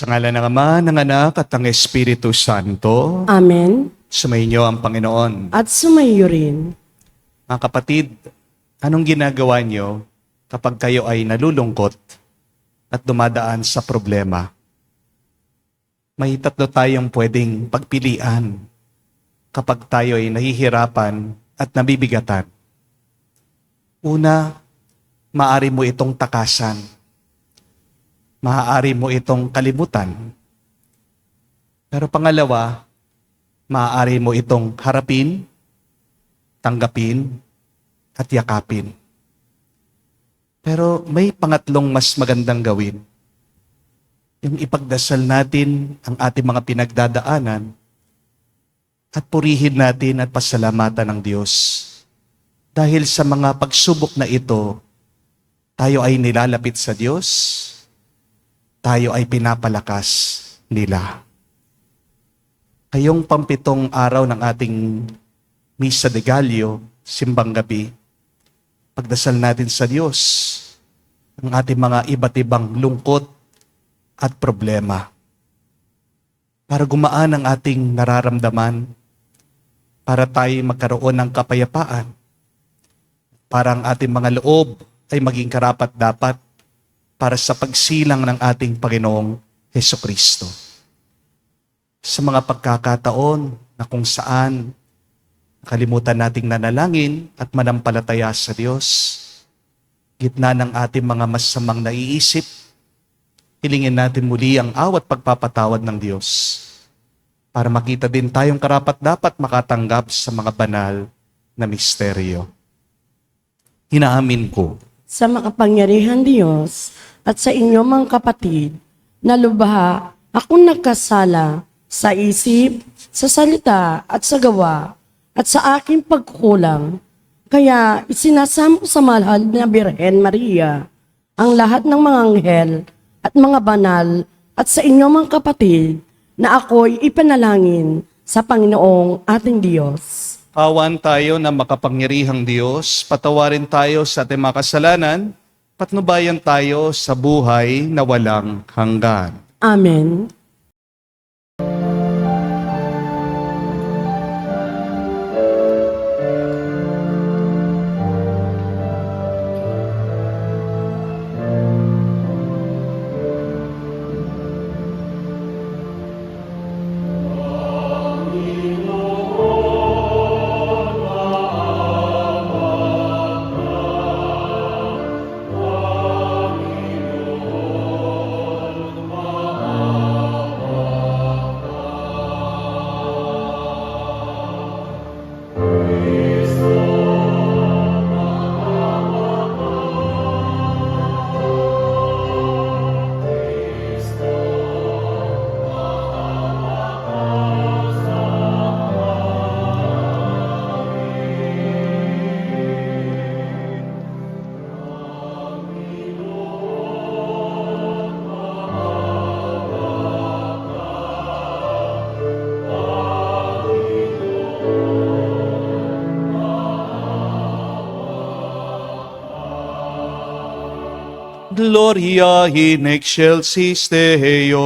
Sa ngalan ng Ama, ng Anak, at ng Espiritu Santo, Amen. sumainyo ang Panginoon. At sumayo rin. Mga kapatid, anong ginagawa nyo kapag kayo ay nalulungkot at dumadaan sa problema? May tatlo tayong pwedeng pagpilian kapag tayo ay nahihirapan at nabibigatan. Una, maaari mo itong takasan. Maaari mo itong kalimutan. Pero pangalawa, maaari mo itong harapin, tanggapin, at yakapin. Pero may pangatlong mas magandang gawin. Yung ipagdasal natin ang ating mga pinagdadaanan at purihin natin at pasalamatan ng Diyos. Dahil sa mga pagsubok na ito, tayo ay nilalapit sa Diyos, tayo ay pinapalakas nila. Ngayong pampitong araw ng ating Misa de Gallo, simbang gabi, pagdasal natin sa Diyos ang ating mga iba't ibang lungkot at problema. Para gumaan ang ating nararamdaman, para tayo magkaroon ng kapayapaan, para ang ating mga loob ay maging karapat-dapat para sa pagsilang ng ating Panginoong Hesukristo. Sa mga pagkakataon na kung saan nakalimutan nating nanalangin at manampalataya sa Diyos, gitna ng ating mga masamang naiisip, hilingin natin muli ang awat pagpapatawad ng Diyos para makita din tayong karapat-dapat makatanggap sa mga banal na misteryo. Hinaamin ko Sa makapangyarihan Diyos at sa inyo mga kapatid, na lubha akong nagkasala sa isip, sa salita at sa gawa at sa aking pagkukulang. Kaya isinasamo sa mahal na Birhen Maria ang lahat ng mga anghel at mga banal at sa inyo mga kapatid na ako'y ipanalangin sa Panginoong ating Diyos. awan tayo na makapangyarihang Diyos, patawarin tayo sa ating mga kasalanan, patnubayan tayo sa buhay na walang hanggan. Amen. Gloria in excelsis Deo.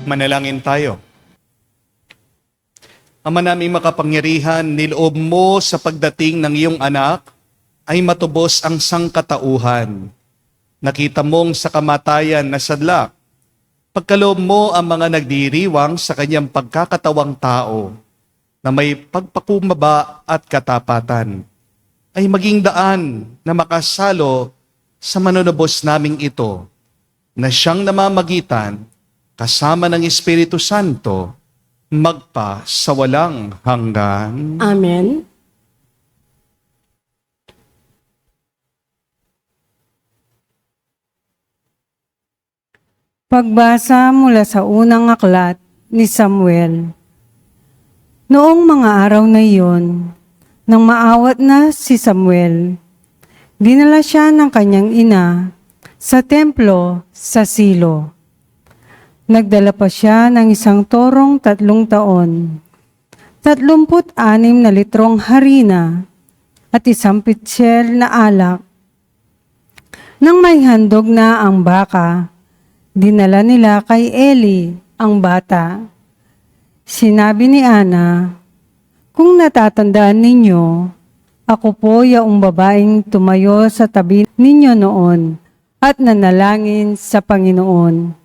Manalangin tayo. Ama naming makapangyarihan, niloob mo sa pagdating ng iyong anak ay matubos ang sangkatauhan. Nakita mong sa kamatayan na sadlak, pagkaloob mo ang mga nagdiriwang sa kanyang pagkakatawang tao na may pagpakumaba at katapatan, ay maging daan na makasalo sa manunubos naming ito, na siyang namamagitan kasama ng Espiritu Santo, magpa sa walang hanggan. Amen. Pagbasa mula sa unang aklat ni Samuel. Noong mga araw na iyon, nang maawat na si Samuel, dinala siya ng kanyang ina sa templo sa Silo. Nagdala pa siya ng isang torong 3 taon, 36 na litrong harina at 1 pitsyel na alak. Nang may handog na ang baka, dinala nila kay Eli ang bata. Sinabi ni Ana, "Kung natatandaan ninyo, ako po yaong babaeng tumayo sa tabi ninyo noon at nanalangin sa Panginoon.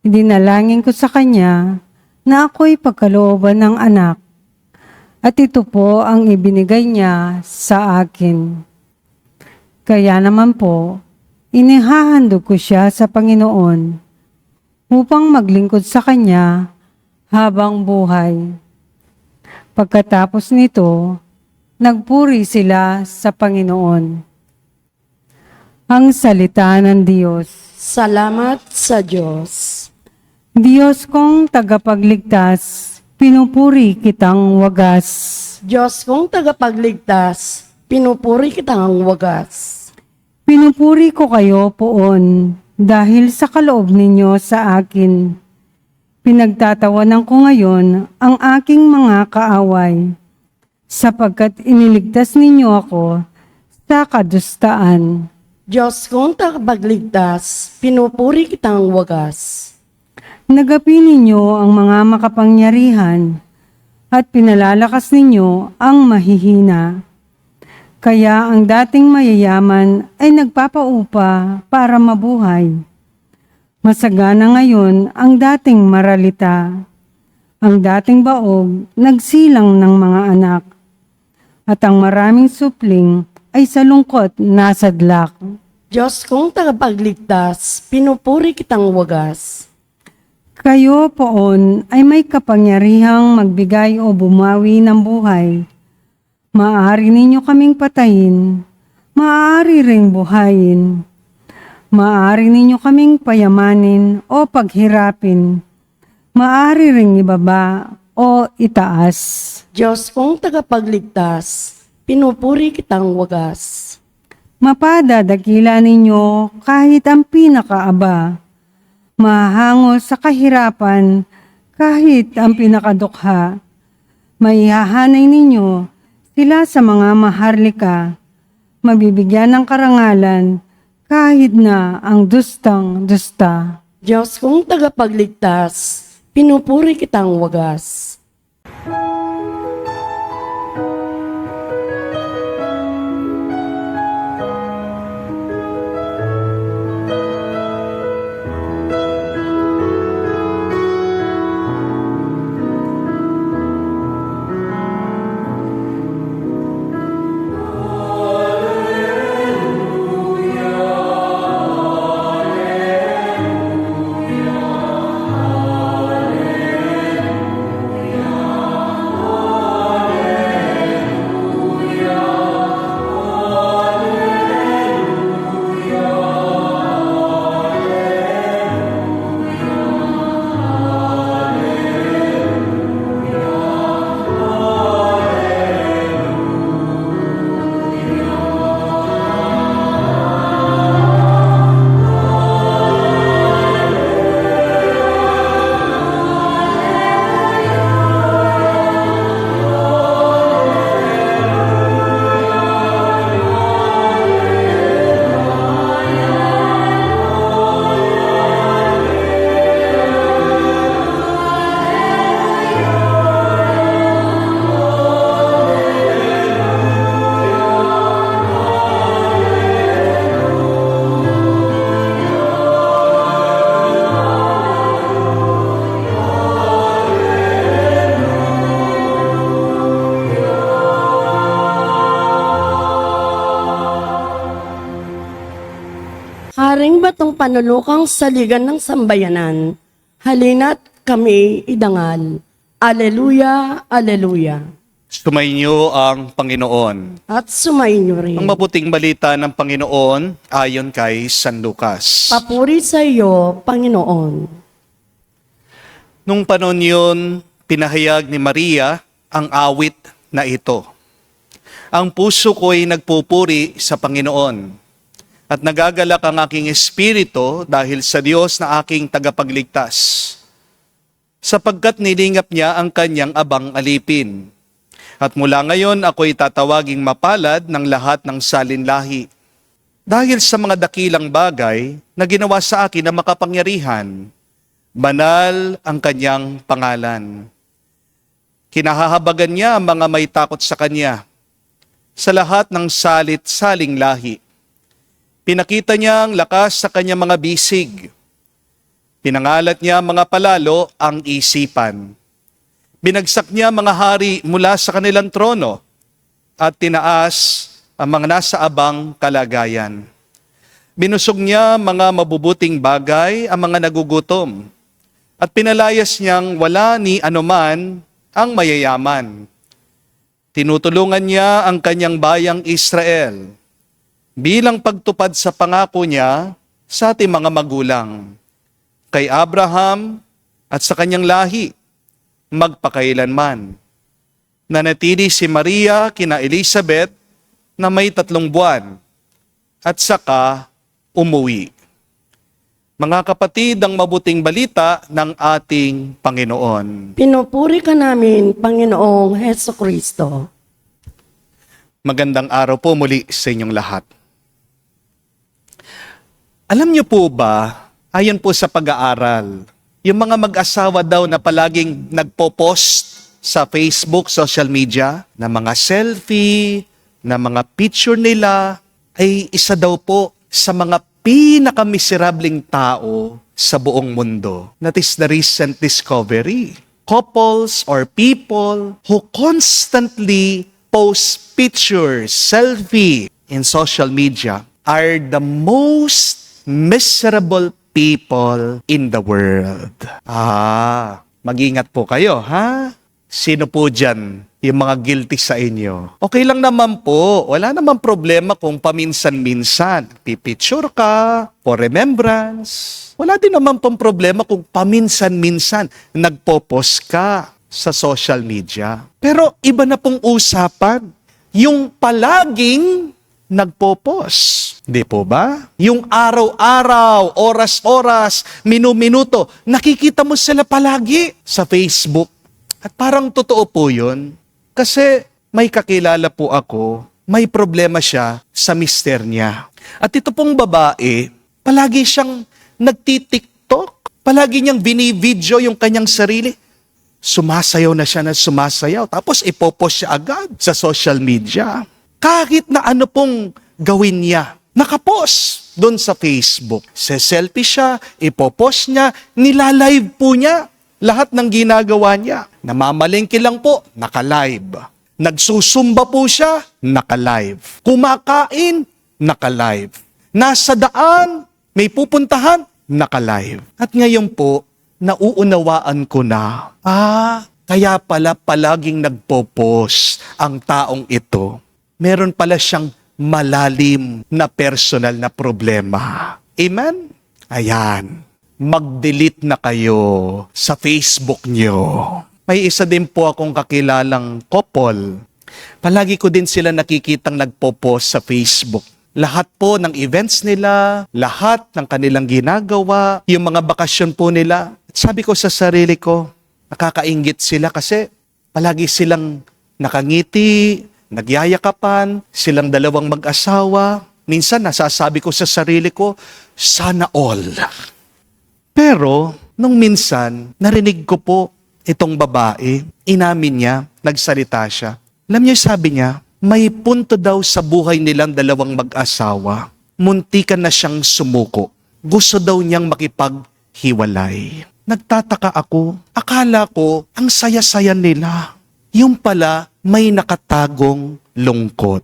Dinalangin ko sa kanya na ako'y pagkalooban ng anak, at ito po ang ibinigay niya sa akin. Kaya naman po, inihahandog ko siya sa Panginoon upang maglingkod sa kanya habang buhay." Pagkatapos nito, nagpuri sila sa Panginoon. Ang salita ng Diyos. Salamat sa Diyos. Diyos kong tagapagligtas, pinupuri kitang wagas. Diyos kong tagapagligtas, pinupuri kitang wagas. Pinupuri ko kayo poon dahil sa kaloob ninyo sa akin. Pinagtatawanan ko ngayon ang aking mga kaaway, sapagkat iniligtas ninyo ako sa kadustaan. Diyos kong tagapagligtas, pinupuri kitang wagas. Nagapi ninyo ang mga makapangyarihan at pinalalakas ninyo ang mahihina. Kaya ang dating mayayaman ay nagpapaupa para mabuhay. Masagana ngayon ang dating maralita. Ang dating baog nagsilang ng mga anak. At ang maraming supling ay sa lungkot nasadlak. Diyos kong tagapagligtas, pinupuri kitang wagas. Kayo poon ay may kapangyarihang magbigay o bumawi ng buhay. Maaari ninyo kaming patayin, maaari ring buhayin. Maaari ninyo kaming payamanin o paghirapin. Maaari ring ibaba o itaas. Diyos kong tagapagligtas, pinupuri kitang wagas. Mapadadakila ninyo kahit ang pinakaaba. Mahango sa kahirapan kahit ang pinakadukha. Maihahanay ninyo sila sa mga maharlika. Mabibigyan ng karangalan kahit na ang dustang dusta. Diyos kong tagapagligtas, pinupuri kitang wagas. ng panulukang saligan ng sambayanan, halina't kami idangal. Aleluya, aleluya. Sumainyo ang Panginoon. At sumainyo rin. Ang mabuting balita ng Panginoon ayon kay San Lucas. Papuri sa iyo, Panginoon. Nung panahon yun, pinahayag ni Maria ang awit na ito. Ang puso ko'y nagpupuri sa Panginoon at nagagalak ang aking espiritu dahil sa Diyos na aking tagapagligtas, sapagkat nilingap niya ang kanyang abang alipin. At mula ngayon ako'y tatawaging mapalad ng lahat ng salinlahi. Dahil sa mga dakilang bagay na ginawa sa akin na makapangyarihan, banal ang kanyang pangalan. Kinahahabagan niya ang mga may takot sa kanya sa lahat ng salit-saling lahi. Pinakita niya ang lakas sa kanyang mga bisig. Pinangalat niya mga palalo ang isipan. Binagsak niya mga hari mula sa kanilang trono at tinaas ang mga nasa abang kalagayan. Binusog niya mga mabubuting bagay ang mga nagugutom at pinalayas niyang wala ni anuman ang mayayaman. Tinutulungan niya ang kanyang bayang Israel bilang pagtupad sa pangako niya sa ating mga magulang, kay Abraham at sa kanyang lahi, magpakailanman. Nanatili si Maria kina Elizabeth na may 3 buwan at saka umuwi. Mga kapatid, ang mabuting balita ng ating Panginoon. Pinupuri ka namin, Panginoong Heso Kristo. Magandang araw po muli sa inyong lahat. Alam niyo po ba, ayon po sa pag-aaral, yung mga mag-asawa daw na palaging nagpo-post sa Facebook, social media, na mga selfie, na mga picture nila, ay isa daw po sa mga pinakamiserableng tao sa buong mundo. That is the recent discovery. Couples or people who constantly post pictures, selfie in social media are the most miserable people in the world. Mag-ingat po kayo, ha? Sino po dyan yung mga guilty sa inyo? Okay lang naman po. Wala namang problema kung paminsan-minsan. Pipicture ka for remembrance. Wala din naman pong problema kung paminsan-minsan nagpo-post ka sa social media. Pero iba na pong usapan. Yung palaging nagpo-post. Di po ba? Yung araw-araw, oras-oras, minu-minuto, nakikita mo sila palagi sa Facebook. At parang totoo po yun. Kasi may kakilala po ako, may problema siya sa mister niya. At ito pong babae, palagi siyang nagtitiktok. Palagi niyang binivideo yung kanyang sarili. Sumasayaw na siya na sumasayaw. Tapos ipopost siya agad sa social media. Kahit na ano pong gawin niya, nakapost doon sa Facebook. Se-selfie siya, ipopost niya, nilalive po niya lahat ng ginagawa niya. Namamalengke lang po, naka-live. Nagsusumba po siya, naka-live. Kumakain, naka-live. Nasa daan, may pupuntahan, naka-live. At ngayon po, nauunawaan ko na, kaya pala palaging nagpo-post ang taong ito. Meron pala siyang malalim na personal na problema. Amen? Ayan. Mag-delete na kayo sa Facebook nyo. May isa din po akong kakilalang couple. Palagi ko din sila nakikitang nagpo-post sa Facebook. Lahat po ng events nila, lahat ng kanilang ginagawa, yung mga bakasyon po nila. Sabi ko sa sarili ko, nakakainggit sila kasi palagi silang nakangiti, nagyayakapan, silang dalawang mag-asawa. Minsan nasasabi ko sa sarili ko, sana all. Pero, nung minsan, narinig ko po itong babae, inamin niya, nagsalita siya. Alam niyo, sabi niya, may punto daw sa buhay nilang dalawang mag-asawa. Muntikan na siyang sumuko. Gusto daw niyang makipaghiwalay. Nagtataka ako, akala ko ang saya-saya nila. Yung pala, may nakatagong lungkot.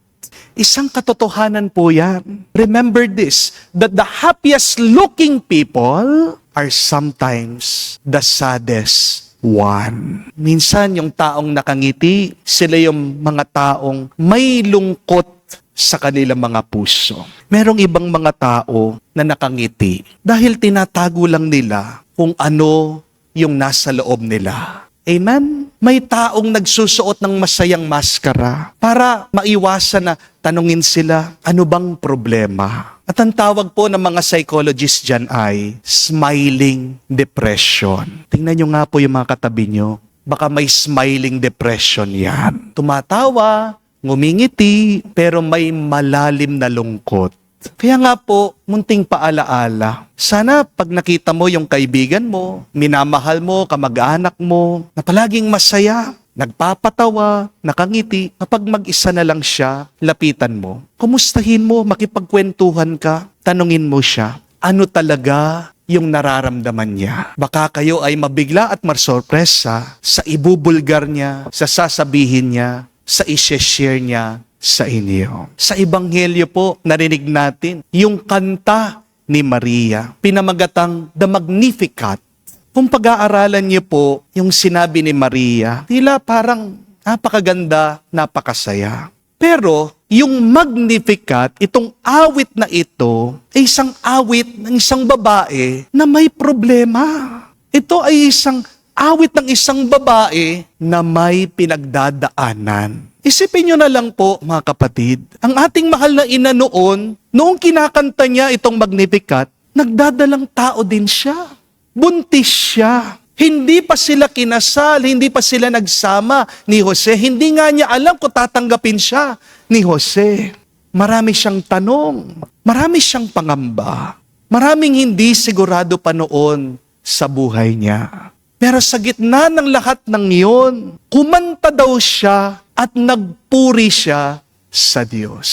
Isang katotohanan po yan. Remember this, that the happiest looking people are sometimes the saddest one. Minsan yung taong nakangiti, sila yung mga taong may lungkot sa kanilang mga puso. Merong ibang mga tao na nakangiti dahil tinatago lang nila kung ano yung nasa loob nila. Amen? May taong nagsusuot ng masayang maskara para maiwasan na tanungin sila, ano bang problema? At ang tawag po ng mga psychologists dyan ay smiling depression. Tingnan nyo nga po yung mga katabi nyo. Baka may smiling depression yan. Tumatawa, ngumingiti, pero may malalim na lungkot. Kaya nga po, munting paalaala. Sana pag nakita mo yung kaibigan mo, minamahal mo, kamag-anak mo, na palaging masaya, nagpapatawa, nakangiti, kapag mag-isa na lang siya, lapitan mo. Kumustahin mo, makipagkwentuhan ka, tanungin mo siya, ano talaga yung nararamdaman niya. Baka kayo ay mabigla at marsorpresa sa ibubulgar niya, sa sasabihin niya, sa i-share niya sa inyo. Sa Ebanghelyo po, narinig natin yung kanta ni Maria, pinamagatang The Magnificat. Kung pag-aaralan niyo po yung sinabi ni Maria, tila parang napakaganda, napakasaya. Pero yung Magnificat, itong awit na ito, ay isang awit ng isang babae na may problema. Ito ay isang awit ng isang babae na may pinagdadaanan. Isipin nyo na lang po, mga kapatid, ang ating mahal na ina noong kinakanta niya itong Magnificat, nagdadalang tao din siya. Buntis siya. Hindi pa sila kinasal, hindi pa sila nagsama ni Jose. Hindi nga niya alam kung tatanggapin siya ni Jose. Marami siyang tanong, marami siyang pangamba, maraming hindi sigurado pa noon sa buhay niya. Pero sa gitna ng lahat ng iyon, kumanta daw siya at nagpuri siya sa Diyos.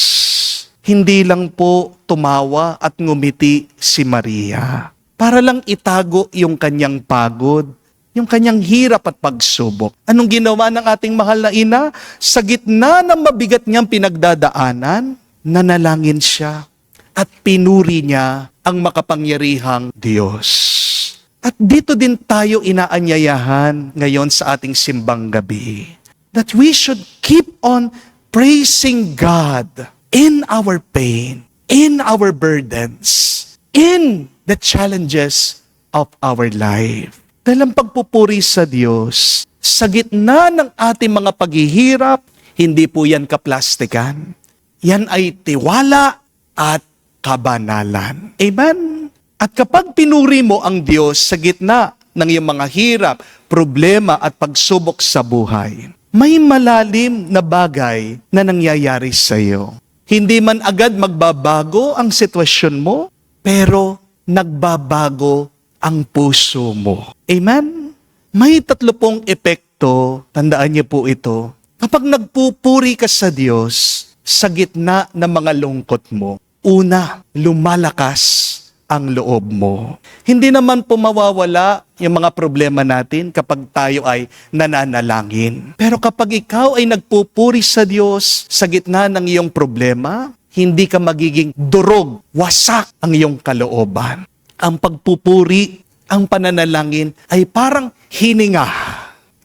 Hindi lang po tumawa at ngumiti si Maria para lang itago yung kanyang pagod, yung kanyang hirap at pagsubok. Anong ginawa ng ating mahal na ina? Sa gitna ng mabigat niyang pinagdadaanan, nanalangin siya at pinuri niya ang makapangyarihang Diyos. At dito din tayo inaanyayahan ngayon sa ating simbang gabi, that we should keep on praising God in our pain, in our burdens, in the challenges of our life. Dahil ang pagpupuri sa Diyos, sa gitna ng ating mga paghihirap, hindi po yan kaplastikan. Yan ay tiwala at kabanalan. Amen? At kapag pinuri mo ang Diyos sa gitna ng iyong mga hirap, problema at pagsubok sa buhay, may malalim na bagay na nangyayari sa iyo. Hindi man agad magbabago ang sitwasyon mo, pero nagbabago ang puso mo. Amen? May 3 epekto, tandaan niyo po ito. Kapag nagpupuri ka sa Diyos, sa gitna ng mga lungkot mo, una, lumalakas ang loob mo. Hindi naman po mawawala yung mga problema natin kapag tayo ay nananalangin. Pero kapag ikaw ay nagpupuri sa Diyos sa gitna ng iyong problema, hindi ka magiging durog, wasak ang iyong kalooban. Ang pagpupuri, ang pananalangin ay parang hininga.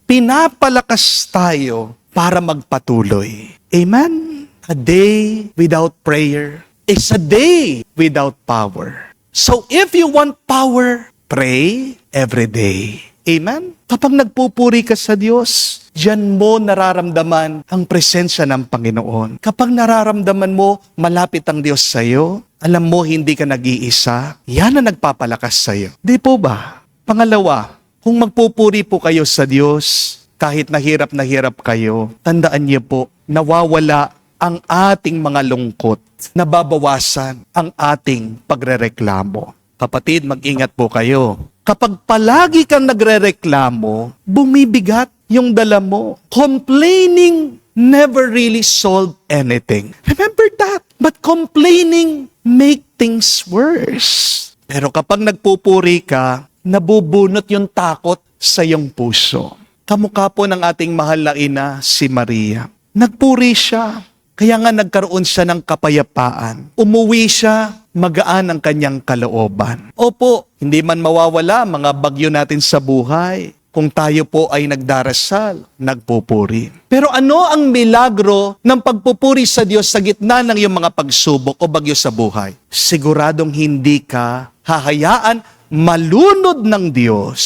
Pinapalakas tayo para magpatuloy. Amen? A day without prayer is a day without power. So if you want power, pray every day. Amen? Kapag nagpupuri ka sa Diyos, diyan mo nararamdaman ang presensya ng Panginoon. Kapag nararamdaman mo, malapit ang Diyos sa iyo, alam mo hindi ka nag-iisa, yan ang nagpapalakas sa iyo. Di po ba? Pangalawa, kung magpupuri po kayo sa Diyos, kahit na hirap kayo, tandaan niyo po, nawawala ang ating mga lungkot, nababawasan ang ating pagrereklamo. Kapatid, mag-ingat po kayo. Kapag palagi kang nagrereklamo, bumibigat yung dala mo. Complaining never really solved anything. Remember that. But complaining make things worse. Pero kapag nagpupuri ka, nabubunot yung takot sa iyong puso. Kamukha po ng ating mahal na ina, si Maria. Nagpuri siya. Kaya nga nagkaroon siya ng kapayapaan. Umuwi siya, magaan ang kanyang kalooban. Opo, hindi man mawawala mga bagyo natin sa buhay kung tayo po ay nagdarasal, nagpupuri. Pero ano ang milagro ng pagpupuri sa Diyos sa gitna ng iyong mga pagsubok o bagyo sa buhay? Siguradong hindi ka hahayaan malunod ng Diyos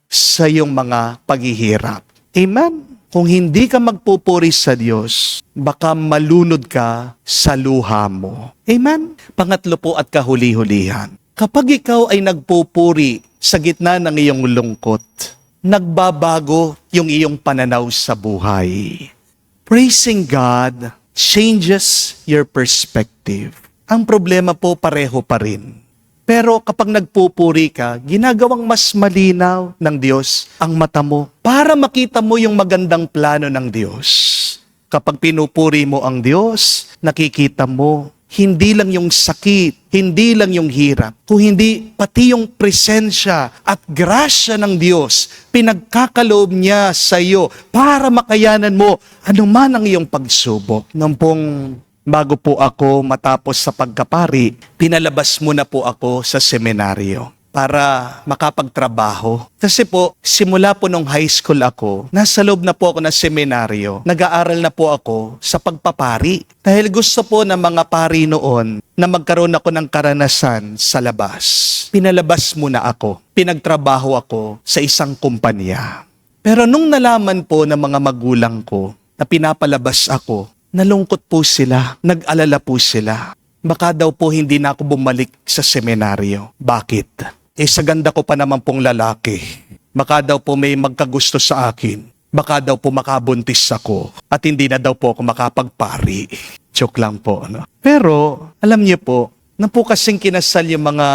sa iyong mga paghihirap. Amen? Kung hindi ka magpupuri sa Diyos, baka malunod ka sa luha mo. Amen? Pangatlo po at kahuli-hulihan. Kapag ikaw ay nagpupuri sa gitna ng iyong lungkot, nagbabago yung iyong pananaw sa buhay. Praising God changes your perspective. Ang problema po pareho pa rin. Pero kapag nagpupuri ka, ginagawang mas malinaw ng Diyos ang mata mo para makita mo yung magandang plano ng Diyos. Kapag pinupuri mo ang Diyos, nakikita mo hindi lang yung sakit, hindi lang yung hirap, kung hindi pati yung presensya at grasya ng Diyos, pinagkakaloob niya sa iyo para makayanan mo anuman ang iyong pagsubok. Nung pong bago po ako matapos sa pagkapari, pinalabas muna po ako sa seminaryo para makapagtrabaho. Kasi po, simula po nung high school ako, nasa loob na po ako ng seminaryo, nag-aaral na po ako sa pagpapari. Dahil gusto po ng mga pari noon na magkaroon ako ng karanasan sa labas. Pinalabas muna ako, pinagtrabaho ako sa isang kumpanya. Pero nung nalaman po ng mga magulang ko na pinapalabas ako, nalungkot po sila, nag-alala po sila. Baka daw po hindi na ako bumalik sa seminaryo. Bakit? Sa ganda ko pa naman pong lalaki. Baka daw po may magkagusto sa akin. Baka daw po makabuntis ako. At hindi na daw po ako makapagpari. Joke lang po, no? Pero, alam niyo po, na po kasing kinasal yung mga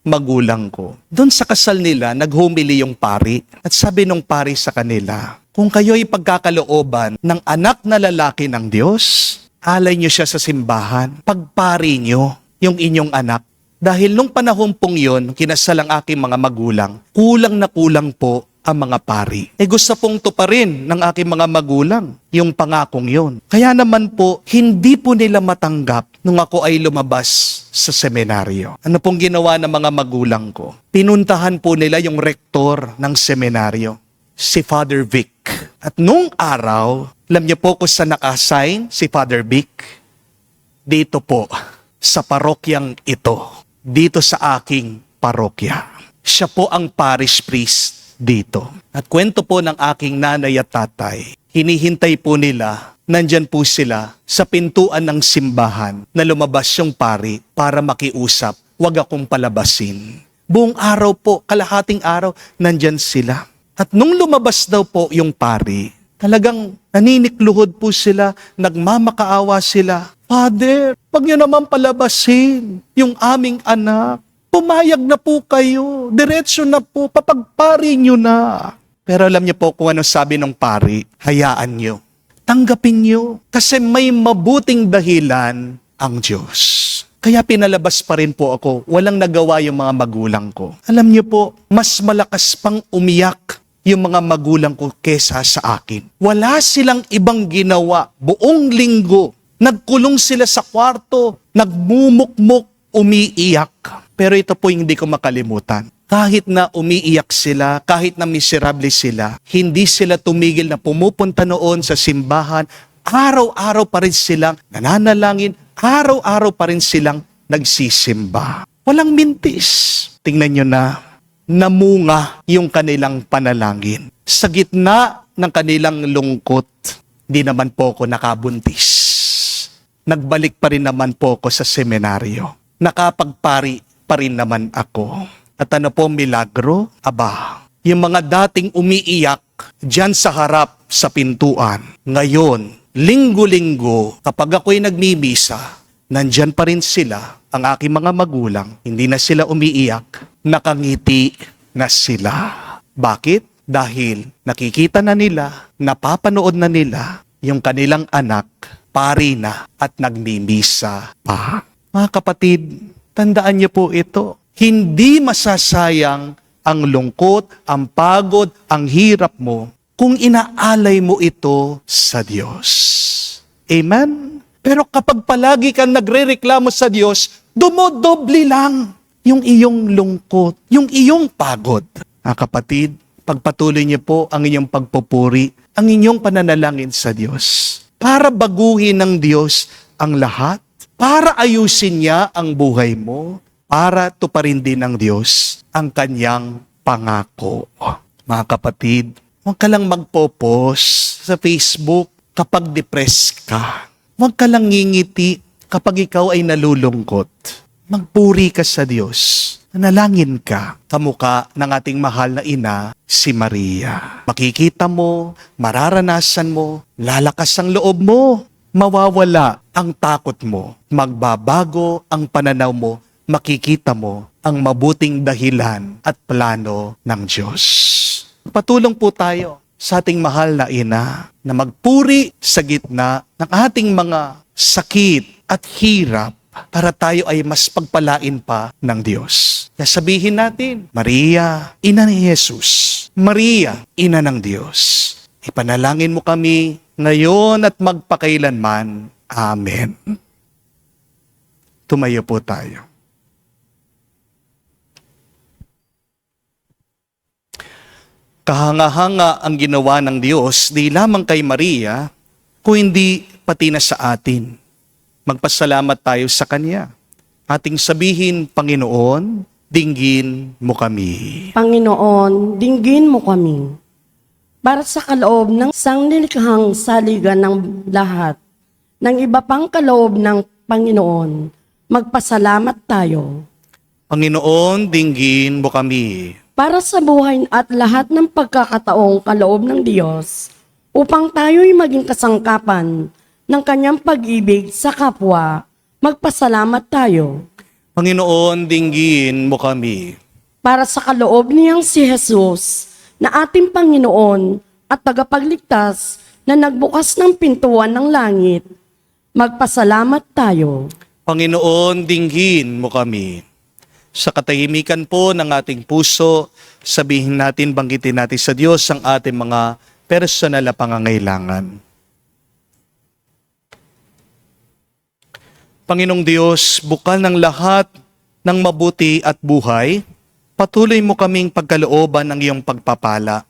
magulang ko. Doon sa kasal nila, naghumili yung pari. At sabi nung pari sa kanila, kung kayo'y pagkakalooban ng anak na lalaki ng Diyos, alay niyo siya sa simbahan, pagpari niyo yung inyong anak. Dahil nung panahon pong yun, kinasal ang aking mga magulang, kulang na kulang po ang mga pari. Gusto pong tuparin ng aking mga magulang yung pangakong yun. Kaya naman po, hindi po nila matanggap nung ako ay lumabas sa seminaryo. Ano pong ginawa ng mga magulang ko? Pinuntahan po nila yung rektor ng seminaryo, si Father Vic. At nung araw, alam niyo po kung saan naka-assign si Father Vic? Dito po, sa parokyang ito. Dito sa aking parokya. Siya po ang parish priest dito. At kwento po ng aking nanay at tatay, hinihintay po nila, nandyan po sila sa pintuan ng simbahan na lumabas yung pari para makiusap, wag akong palabasin. Buong araw po, kalahating araw, nandyan sila. At nung lumabas daw po yung pari, talagang naninikluhod po sila, nagmamakaawa sila. Father, wag niyo naman palabasin yung aming anak. Pumayag na po kayo. Diretso na po, papagpari niyo na. Pero alam niyo po kung ano sabi ng pari, hayaan niyo. Tanggapin niyo. Kasi may mabuting dahilan ang Diyos. Kaya pinalabas pa rin po ako. Walang nagawa yung mga magulang ko. Alam niyo po, mas malakas pang umiyak yung mga magulang ko kesa sa akin. Wala silang ibang ginawa. Buong linggo, nagkulong sila sa kwarto, nagmumukmuk, umiiyak. Pero ito po yung hindi ko makalimutan. Kahit na umiiyak sila, kahit na miserable sila, hindi sila tumigil na pumupunta noon sa simbahan. Araw-araw pa rin silang nananalangin, araw-araw pa rin silang nagsisimba. Walang mintis. Tingnan nyo na, namunga yung kanilang panalangin. Sa gitna ng kanilang lungkot, di naman po ako nakabuntis. Nagbalik pa rin naman po ako sa seminaryo. Nakapagpari pa rin naman ako. At ano po milagro? Aba, yung mga dating umiiyak dyan sa harap sa pintuan, ngayon, linggo-linggo, kapag ako'y nagmimisa, nandyan pa rin sila, ang aking mga magulang, hindi na sila umiiyak, nakangiti na sila. Bakit? Dahil nakikita na nila, napapanood na nila, yung kanilang anak, pari na at nagmimisa pa. Mga kapatid, tandaan niyo po ito. Hindi masasayang ang lungkot, ang pagod, ang hirap mo kung inaalay mo ito sa Diyos. Amen? Pero kapag palagi kang nagrereklamo sa Diyos, dumodoble lang yung iyong lungkot, yung iyong pagod. Kapatid, pagpatuloy niyo po ang inyong pagpupuri, ang inyong pananalangin sa Diyos. Para baguhin ng Diyos ang lahat, para ayusin niya ang buhay mo, para tuparin din ng Diyos ang kanyang pangako. Mga kapatid, huwag ka lang magpo-post sa Facebook kapag depressed ka. Huwag ka lang ngingiti kapag ikaw ay nalulungkot. Magpuri ka sa Diyos. Nanalangin ka, kamukha ng ating mahal na ina, si Maria. Makikita mo, mararanasan mo, lalakas ang loob mo, mawawala ang takot mo, magbabago ang pananaw mo, makikita mo ang mabuting dahilan at plano ng Diyos. Patulong po tayo sa ating mahal na ina na magpuri sa gitna ng ating mga sakit at hirap para tayo ay mas pagpalain pa ng Diyos. Kaya sabihin natin, Maria, ina ni Jesus. Maria, ina ng Diyos. Ipanalangin mo kami ngayon at magpakailanman. Amen. Tumayo po tayo. Kahanga-hanga ang ginawa ng Diyos, di lamang kay Maria, kung hindi pati na sa atin. Magpasalamat tayo sa Kanya. Ating sabihin, Panginoon, dinggin mo kami. Panginoon, dinggin mo kami. Para sa kaloob ng sanglilikhang saligan ng lahat, ng iba pang kaloob ng Panginoon, magpasalamat tayo. Panginoon, dinggin mo kami. Para sa buhay at lahat ng pagkakataong kaloob ng Diyos, upang tayo'y maging kasangkapan ng Kanyang pag-ibig sa kapwa, magpasalamat tayo. Panginoon, dinggin mo kami. Para sa kaloob niyang si Jesus, na ating Panginoon at tagapagligtas na nagbukas ng pintuan ng langit, magpasalamat tayo. Panginoon, dinggin mo kami. Sa katahimikan po ng ating puso, sabihin natin, banggitin natin sa Diyos ang ating mga personal na pangangailangan. Panginoong Diyos, bukal ng lahat ng mabuti at buhay, patuloy mo kaming pagkalooban ng iyong pagpapala.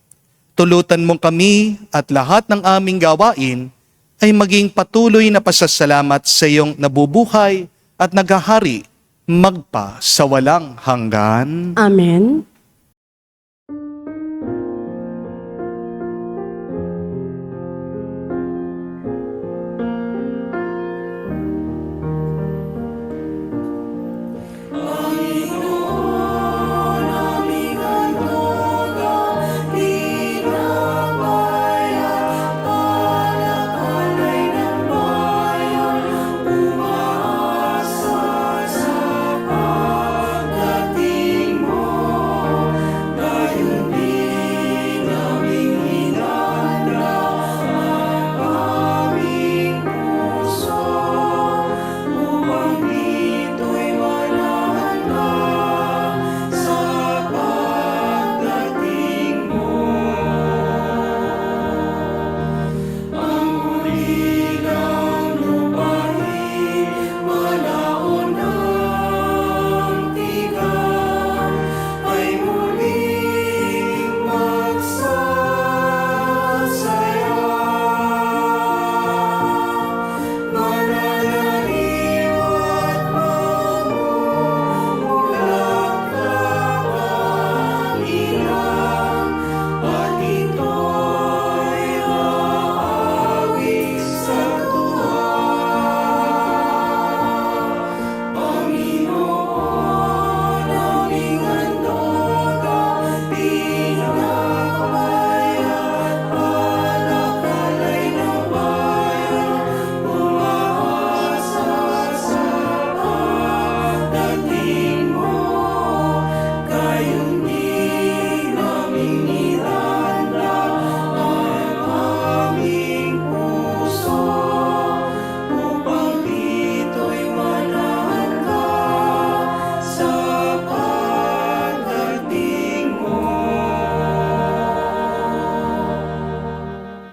Tulutan mo kami at lahat ng aming gawain ay maging patuloy na pasasalamat sa iyong nabubuhay at naghahari magpa sa walang hanggan. Amen.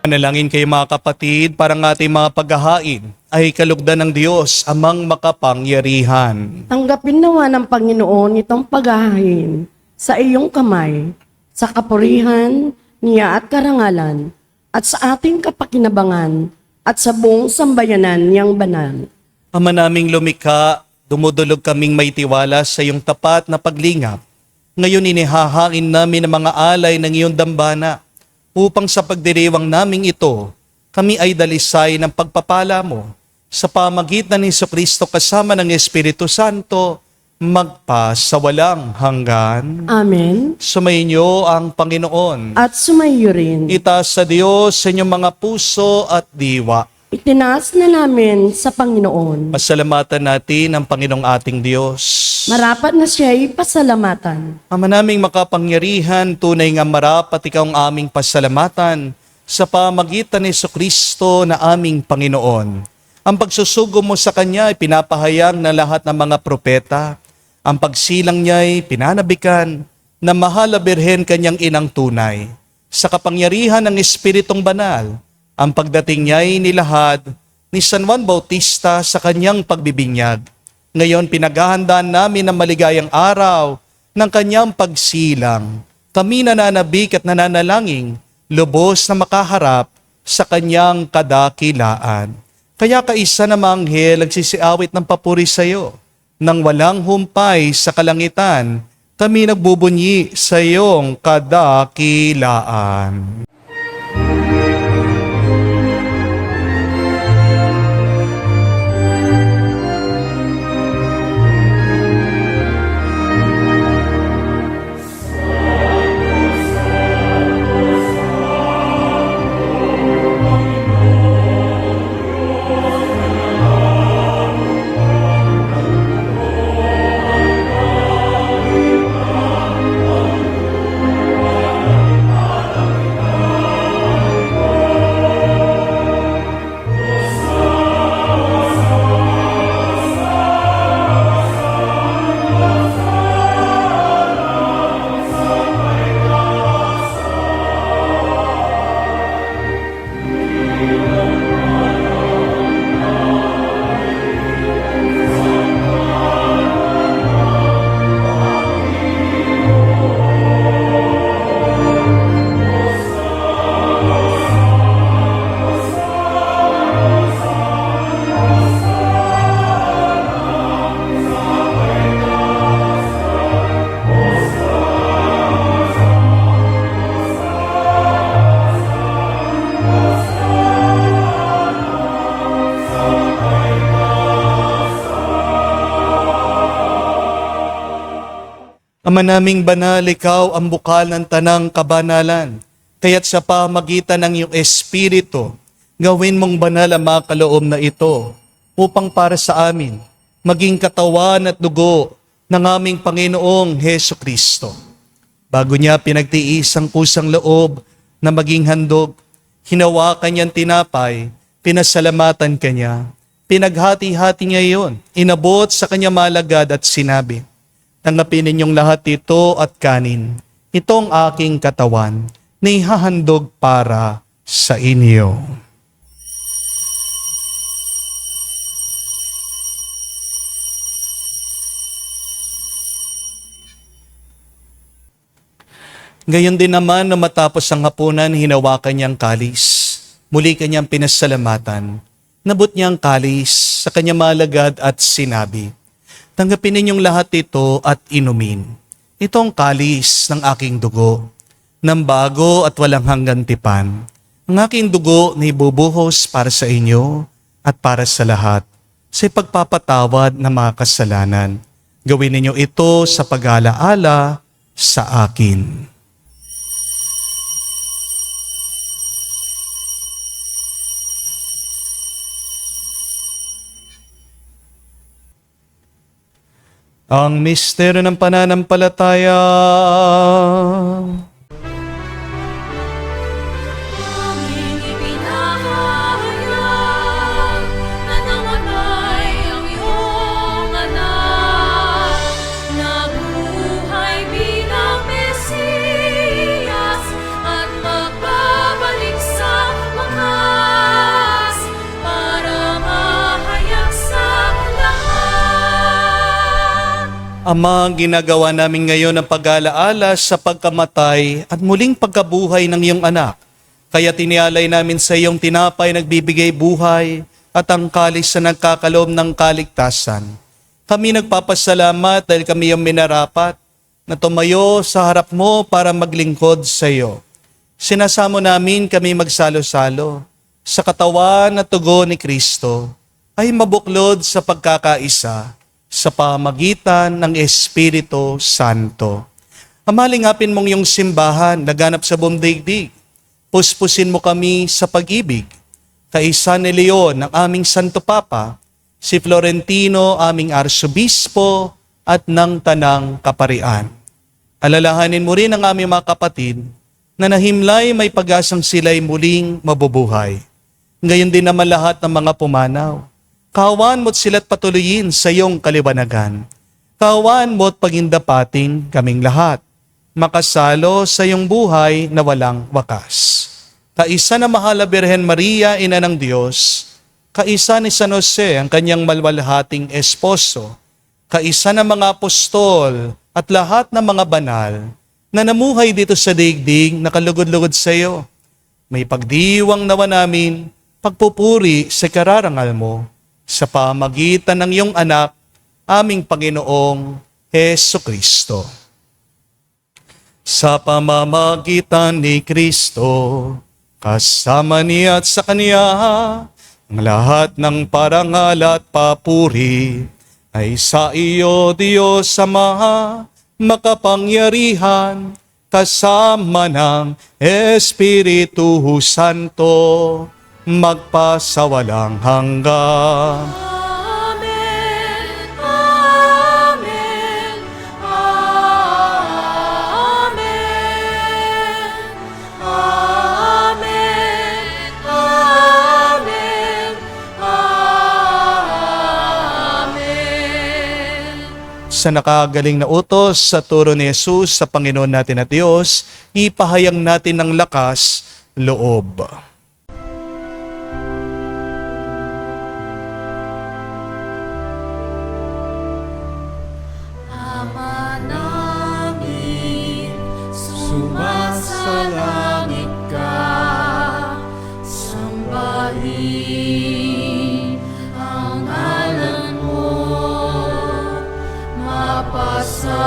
Manalangin kayo mga kapatid, para ng ating mga paghahain ay kalugdan ng Diyos, amang makapangyarihan. Tanggapin nawa ng Panginoon itong paghahain sa iyong kamay, sa kapurihan niya at karangalan, at sa ating kapakinabangan, at sa buong sambayanan niyang banal. Ama naming lumikha, dumudulog kaming may tiwala sa iyong tapat na paglingap. Ngayon inihahain namin ang mga alay ng iyong dambana, upang sa pagdiriwang naming ito, kami ay dalisay ng pagpapala mo sa pamagitan ni Jesucristo kasama ng Espiritu Santo, magpa sa walang hanggan. Amen. Sumainyo ang Panginoon. At sumayo rin. Itaas sa Diyos sa inyong mga puso at diwa. Itinaas na namin sa Panginoon. Pasalamatan natin ang Panginoong ating Diyos. Marapat na siya'y pasalamatan. Ama naming makapangyarihan, tunay nga marapat ikaw ang aming pasalamatan sa pamagitan ni Jesucristo na aming Panginoon. Ang pagsusugo mo sa Kanya ay pinapahayag na lahat ng mga propeta. Ang pagsilang niya ay pinanabikan na mahal na Birhen Kanyang inang tunay. Sa kapangyarihan ng Espiritong Banal, ang pagdating niya ay nilahad ni San Juan Bautista sa kanyang pagbibinyag. Ngayon pinaghahandaan namin ang maligayang araw ng kanyang pagsilang. Kami nananabik at nananalangin, lubos na makaharap sa kanyang kadakilaan. Kaya kaisa na mga anghel nagsisiawit ng papuri sa iyo. Nang walang humpay sa kalangitan, kami nagbubunyi sa iyong kadakilaan. Ama naming banal, ikaw ang bukal ng tanang kabanalan. Kaya't sa pamagitan ng iyong Espiritu, gawin mong banal ang mga kaloob na ito upang para sa amin maging katawan at dugo ng aming Panginoong Heso Kristo. Bago niya pinagtiis ang kusang loob na maging handog, hinawakan niyang tinapay, pinasalamatan kanya, pinaghati-hati niya iyon, inabot sa kanya malagad at sinabi, "Tanggapin ninyong lahat ito at kanin. Itong aking katawan na ihahandog para sa inyo." Gayon din naman na matapos ang hapunan, hinawakan niyang kalis. Muli kanyang pinasalamatan. Nabot niya ang kalis sa kanyang malagad at sinabi, "Tanggapin ninyong lahat ito at inumin. Ito ang kalis ng aking dugo, ng bago at walang hanggang tipan. Ang aking dugo na ibubuhos para sa inyo at para sa lahat, sa pagpapatawad ng mga kasalanan. Gawin ninyo ito sa pag-alaala sa akin." Ang misteryo ng pananampalataya. Aming ipinahayag na namatay ang iyong anak, nabuhay bilang Mesiyas at magbabalik sa Ama, ginagawa namin ngayon ang pag-alaala sa pagkamatay at muling pagkabuhay ng iyong anak. Kaya tinialay namin sa iyong tinapay nagbibigay buhay at ang kalis na nagkakaloob ng kaligtasan. Kami nagpapasalamat dahil kami yung minarapat na tumayo sa harap mo para maglingkod sa iyo. Sinasamo namin kami magsalo-salo sa katawan at tugo ni Kristo ay mabuklod sa pagkakaisa sa pamagitan ng Espiritu Santo. Amalingapin mong iyong simbahan, laganap sa buong daigdig. Puspusin mo kami sa pag-ibig. Kaisa ni Leon, ang aming Santo Papa, si Florentino, aming Arsobispo, at ng Tanang Kaparian. Alalahanin mo rin ang aming mga kapatid na nahimlay may pag-asang sila'y muling mabubuhay. Ngayon din naman lahat ng mga pumanaw. Kawan mo't sila't patuloyin sa iyong kaliwanagan. Kawan mo't pagindapating kaming lahat. Makasalo sa iyong buhay na walang wakas. Kaisa na mahal na Birhen Maria, Ina ng Diyos. Kaisa ni San Jose, ang kanyang malwalhating esposo. Kaisa ng mga apostol at lahat ng mga banal na namuhay dito sa daigdig na kalugod-lugod sa iyo. May pagdiwang nawa namin, pagpupuri sa kararangal mo, sa pamagitan ng iyong anak, aming Panginoong Heso Kristo. Sa pamamagitan ni Kristo, kasama niya at sa Kanya, ang lahat ng parangal at papuri ay sa iyo, Diyos Ama, makapangyarihan, kasama ng Espiritu Santo, magpasawalang hanggan. Amen. Amen. Amen. Amen. Amen. Amen. Sa nakagaling na utos sa turo ni Jesus sa Panginoon natin at Diyos, ipahayag natin ng lakas loob. Ama namin, sumasalangit ka, sambahin ang ngalan mo, mapasa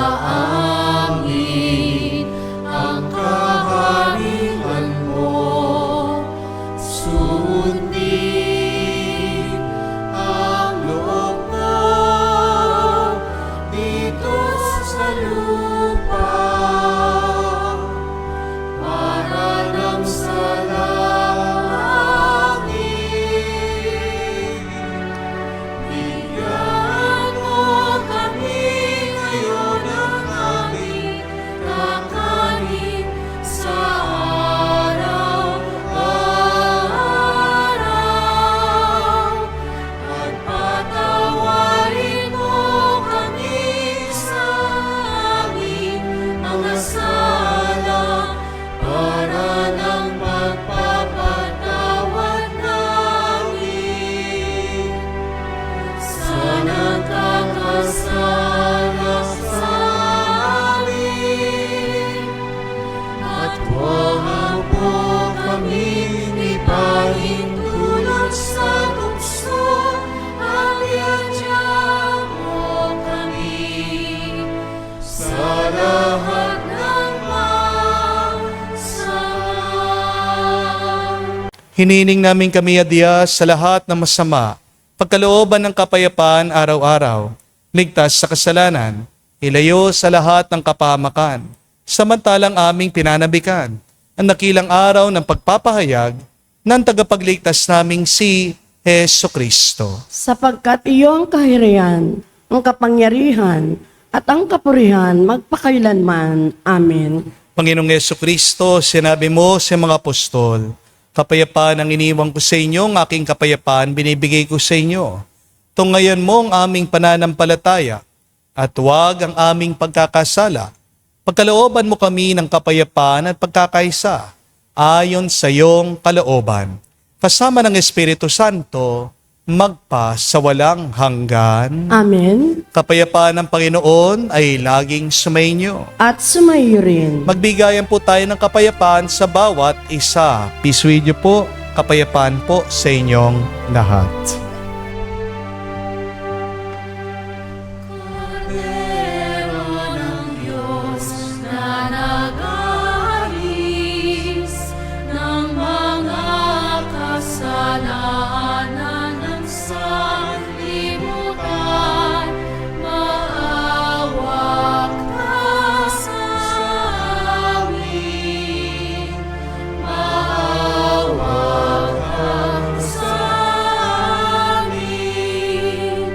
amin ang kaharian mo, sundin ang loob mo dito sa lupa para nang sa langit. Bigyan mo kami ngayon ng aming kakanin sa araw-araw at patawarin mo kami sa aming mga sala para nang magpapatawad namin sa nagkakasala sa amin. At huwag mo kami ipahintulot sa tukso at iadya mo kami sa lahat ng masama. Hinihiling namin kami, Diyos, sa lahat ng masama, pagkalooban ng kapayapaan araw-araw, ligtas sa kasalanan, ilayo sa lahat ng kapahamakan, samantalang aming pinanabikan, ang nakilang araw ng pagpapahayag ng tagapagligtas naming si Heso Kristo. Sapagkat iyo ang kahirian, ang kapangyarihan, at ang kapurihan magpakailanman. Amen. Panginoong Heso Kristo, sinabi mo sa mga apostol, kapayapaan ang iniwan ko sa inyo, ang aking kapayapaan binibigay ko sa inyo. Tungayan mo ang aming pananampalataya at huwag ang aming pagkakasala. Pagkalooban mo kami ng kapayapaan at pagkakaisa ayon sa iyong kalooban. Kasama ng Espiritu Santo, magpa sa walang hanggan. Amen. Kapayapaan ng Panginoon ay laging sumainyo. At sumayo rin. Magbigayan po tayo ng kapayapaan sa bawat isa. Peace with you po. Kapayapaan po sa inyong lahat. Cordero ng Diyos na nag-aalis ng mga kasalanan ng sanlibutan, maawa ka sa amin. Maawa ka sa amin.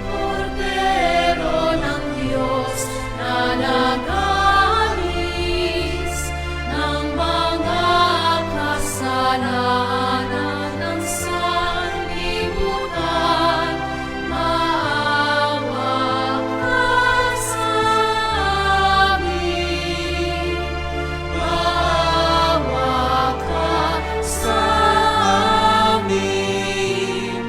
Cordero ng Diyos na nag-aalis ng mga kasalanan ng sanlibutan, maawa ka sa amin. Maawa ka sa amin.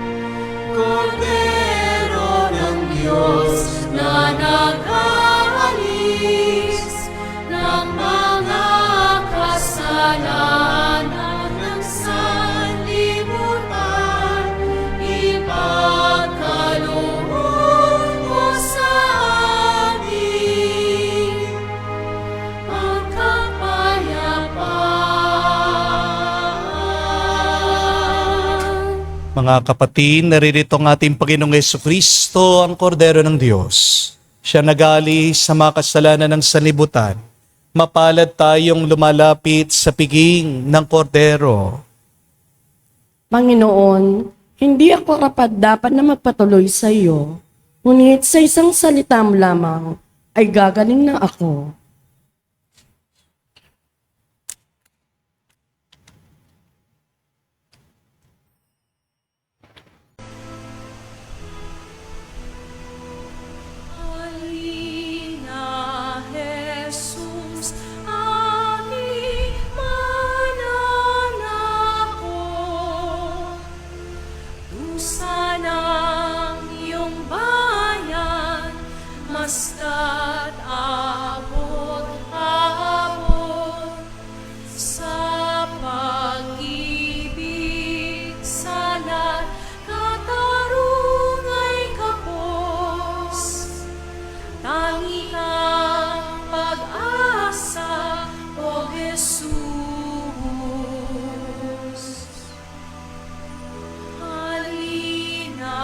Cordero ng Diyos na nag-aalis ng mga kasalanan ng sanlibutan, ipagkaloob mo sa amin ang kapayapaan. Mga kapatid, naririto ang ating Panginoong Jesucristo, ang Kordero ng Diyos. Siya nag-aalis sa mga kasalanan ng sanlibutan. Mapalad tayong lumalapit sa piging ng Kordero. Panginoon, hindi ako rapat dapat na magpatuloy sa iyo, ngunit sa isang salita mo lamang ay gagaling na ako. Halina, Jesus, aming mananako. Dusa ng iyong bayan, masta't abot-abot. Sa pag-ibig, salat, katarungay kapos. Tangi kang pag-asa, O Jesus. Halina,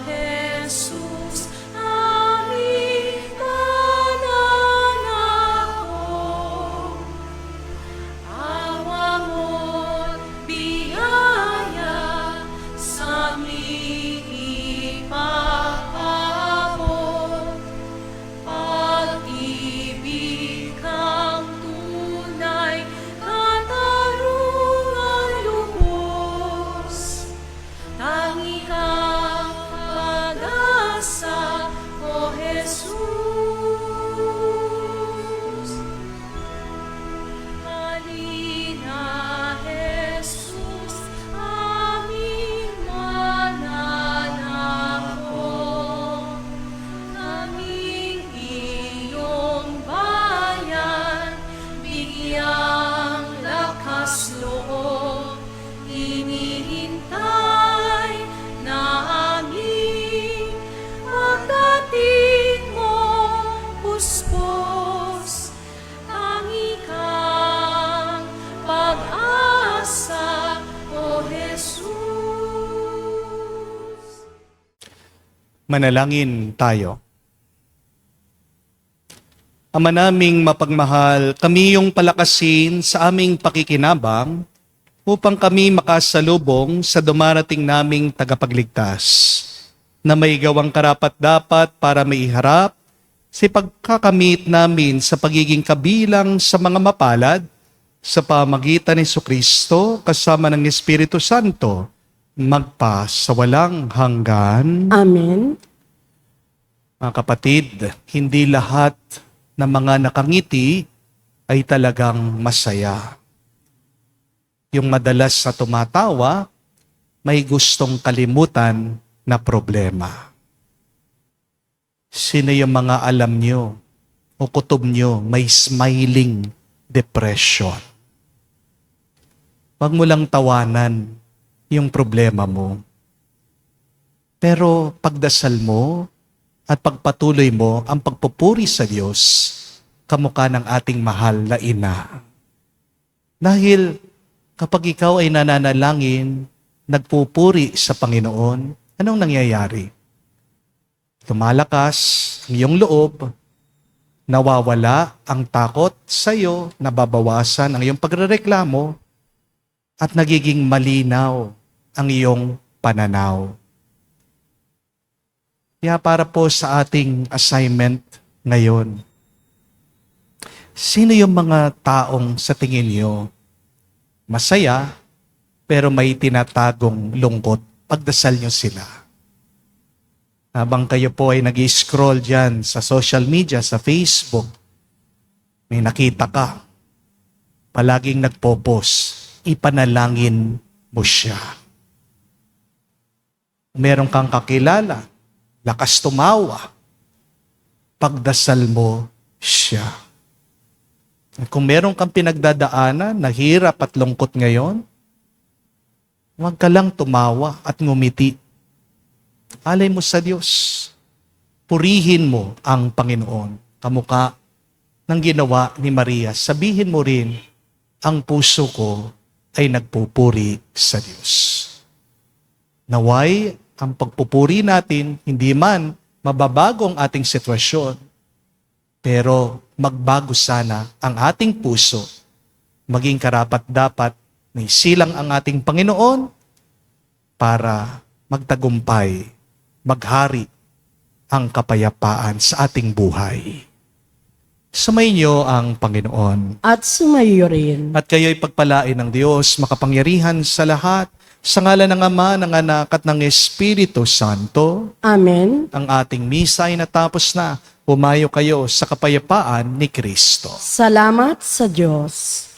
Jesus, aming mananako. Awa mo't biyaya sa aming ipaabot. Pag-ibig kang tunay, katarungan lubos. Tangi kang pag-asa, O Jesus. Halina, Jesus, aming mananako. Kaming iyong bayan, bigyang lakas loob, hinihintay namin pagdating mo, puspos. Tangi kang pag-asa, O Jesus. Manalangin tayo. Ama naming mapagmahal, kami yung palakasin sa aming pakikinabang upang kami makasalubong sa dumarating naming tagapagligtas na may gawang karapat-dapat para maiharap si pagkakamit namin sa pagiging kabilang sa mga mapalad sa pamagitan ni Jesucristo kasama ng Espiritu Santo magpa sa walang hanggan. Amen. Mga kapatid, hindi lahat ng mga nakangiti ay talagang masaya. Yung madalas na tumatawa, may gustong kalimutan na problema. Sino yung mga alam nyo o kutob nyo may smiling depression? Huwag mo lang tawanan yung problema mo. Pero pagdasal mo at pagpatuloy mo ang pagpupuri sa Diyos, kamukha ng ating mahal na ina. Dahil kapag ikaw ay nananalangin, nagpupuri sa Panginoon, anong nangyayari? Lumalakas ang iyong loob, nawawala ang takot sa iyo, nababawasan ang iyong pagrereklamo, at nagiging malinaw ang iyong pananaw. Kaya para po sa ating assignment ngayon, sino yung mga taong sa tingin niyo masaya pero may tinatagong lungkot? Pagdasal niyo sila. Habang kayo po ay nag-scroll dyan sa social media, sa Facebook, may nakita ka, palaging nagpo-post, ipanalangin mo siya. Meron kang kakilala, lakas tumawa, pagdasal mo siya. At kung meron kang pinagdadaanan na hirap at lungkot ngayon, huwag ka lang tumawa at ngumiti. Alay mo sa Diyos. Purihin mo ang Panginoon. Kamukha ng ginawa ni Maria. Sabihin mo rin, ang puso ko ay nagpupuri sa Diyos. Naway, ang pagpupuri natin, hindi man mababago ang ating sitwasyon, pero magbago sana ang ating puso, maging karapat-dapat na isilang ang ating Panginoon para magtagumpay, maghari ang kapayapaan sa ating buhay. Sumainyo ang Panginoon. At sumayo rin. At kayo'y pagpalain ng Diyos, makapangyarihan sa lahat, sa ngalan ng Ama, ng Anak, at ng Espiritu Santo. Amen. Ang ating misa ay natapos na. Pumayo kayo sa kapayapaan ni Kristo. Salamat sa Diyos.